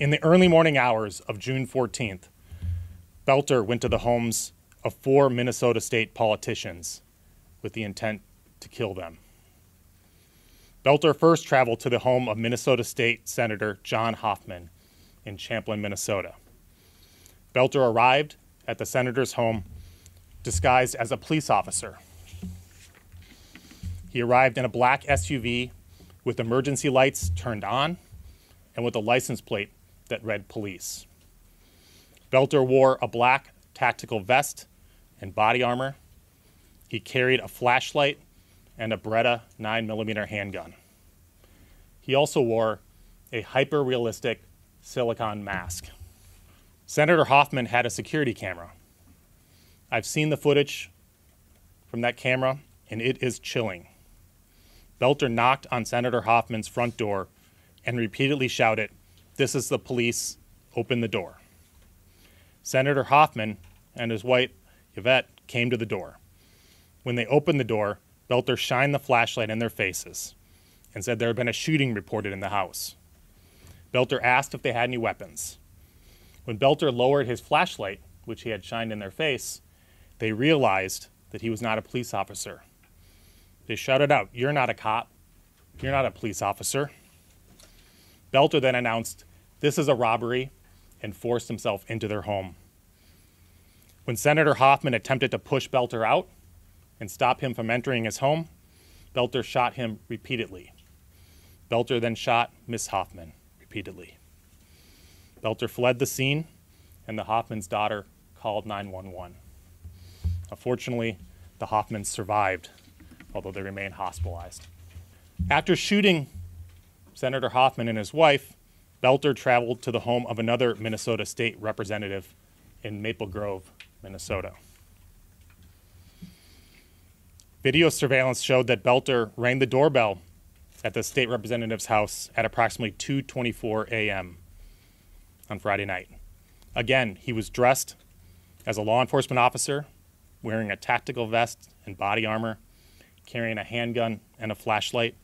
In the early morning hours of June 14th, Boelter went to the homes of 4 Minnesota state politicians with the intent to kill them. Boelter first traveled to the home of Minnesota State Senator John Hoffman in Champlin, Minnesota. Boelter arrived at the senator's home disguised as a police officer. He arrived in a black SUV with emergency lights turned on and with a license plate that read police. Boelter wore a black tactical vest and body armor. He carried a flashlight and a Beretta 9mm handgun. He also wore a hyper-realistic silicone mask. Senator Hoffman had a security camera. I've seen the footage from that camera, and it is chilling. Boelter knocked on Senator Hoffman's front door and repeatedly shouted, "This is the police, open the door." Senator Hoffman and his wife, Yvette, came to the door. When they opened the door, Boelter shined the flashlight in their faces and said there had been a shooting reported in the house. Boelter asked if they had any weapons. When Boelter lowered his flashlight, which he had shined in their face, they realized that he was not a police officer. They shouted out, "You're not a cop. You're not a police officer." Boelter then announced, "This is a robbery," and forced himself into their home. When Senator Hoffman attempted to push Boelter out and stop him from entering his home, Boelter shot him repeatedly. Boelter then shot Miss Hoffman repeatedly. Boelter fled the scene, and the Hoffman's daughter called 911. Unfortunately, the Hoffmans survived, although they remain hospitalized. After shooting Senator Hoffman and his wife, Boelter traveled to the home of another Minnesota state representative in Maple Grove, Minnesota. Video surveillance showed that Boelter rang the doorbell at the state representative's house at approximately 2:24 a.m. on Friday night. Again, he was dressed as a law enforcement officer, wearing a tactical vest and body armor, carrying a handgun and a flashlight,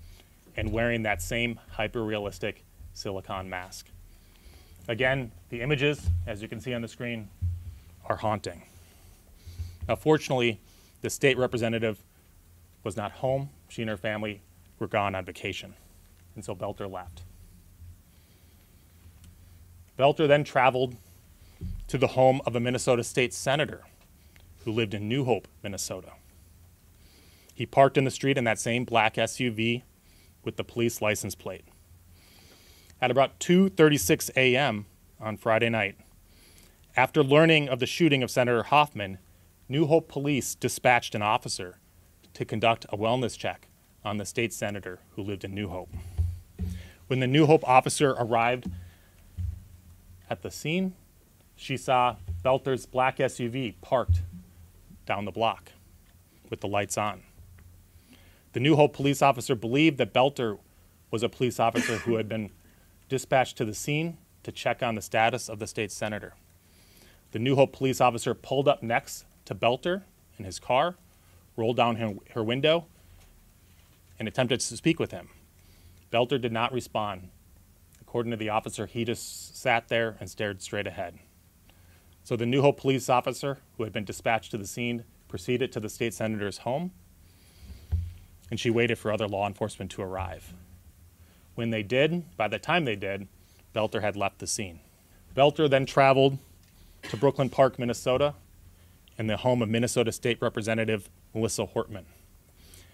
and wearing that same hyper-realistic silicone mask. Again, the images, as you can see on the screen, are haunting. Now, fortunately, the state representative was not home. She and her family were gone on vacation, and so Boelter left. Boelter then traveled to the home of a Minnesota state senator who lived in New Hope, Minnesota. He parked in the street in that same black SUV with the police license plate. At about 2:36 a.m. on Friday night, after learning of the shooting of Senator Hoffman, New Hope police dispatched an officer to conduct a wellness check on the state senator who lived in New Hope. When the New Hope officer arrived at the scene, she saw Boelter's black SUV parked down the block with the lights on. The New Hope police officer believed that Boelter was a police officer who had been dispatched to the scene to check on the status of the state senator. The New Hope police officer pulled up next to Boelter in his car, rolled down her window, and attempted to speak with him. Boelter did not respond. According to the officer, he just sat there and stared straight ahead. So the New Hope police officer, who had been dispatched to the scene, proceeded to the state senator's home, and she waited for other law enforcement to arrive. When they did, by the time they did, Boelter had left the scene. Boelter then traveled to Brooklyn Park, Minnesota, in the home of Minnesota State Representative Melissa Hortman.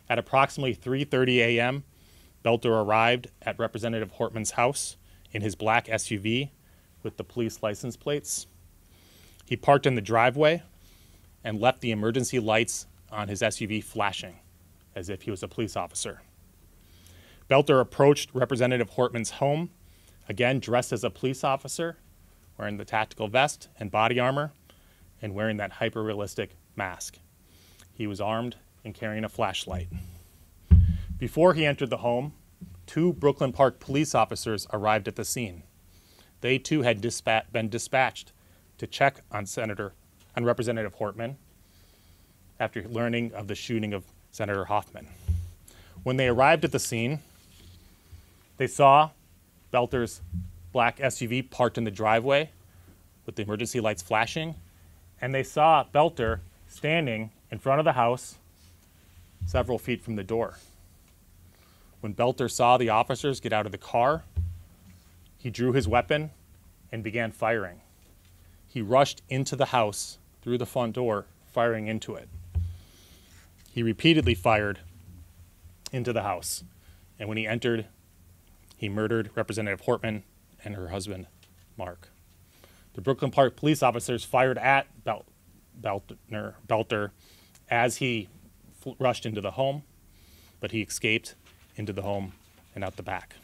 At approximately 3:30 a.m., Boelter arrived at Representative Hortman's house in his black SUV with the police license plates. He parked in the driveway and left the emergency lights on his SUV flashing, as if he was a police officer. Boelter approached Representative Hortman's home, again dressed as a police officer, wearing the tactical vest and body armor, and wearing that hyper-realistic mask. He was armed and carrying a flashlight. Before he entered the home, 2 Brooklyn Park police officers arrived at the scene. They too had been dispatched to check on Representative Hortman after learning of the shooting of Senator Hoffman. When they arrived at the scene, they saw Boelter's black SUV parked in the driveway with the emergency lights flashing, and they saw Boelter standing in front of the house several feet from the door. When Boelter saw the officers get out of the car, he drew his weapon and began firing. He rushed into the house through the front door, firing into it. He repeatedly fired into the house, and when he entered, he murdered Representative Hortman and her husband, Mark. The Brooklyn Park police officers fired at Boelter as he rushed into the home, but he escaped into the home and out the back.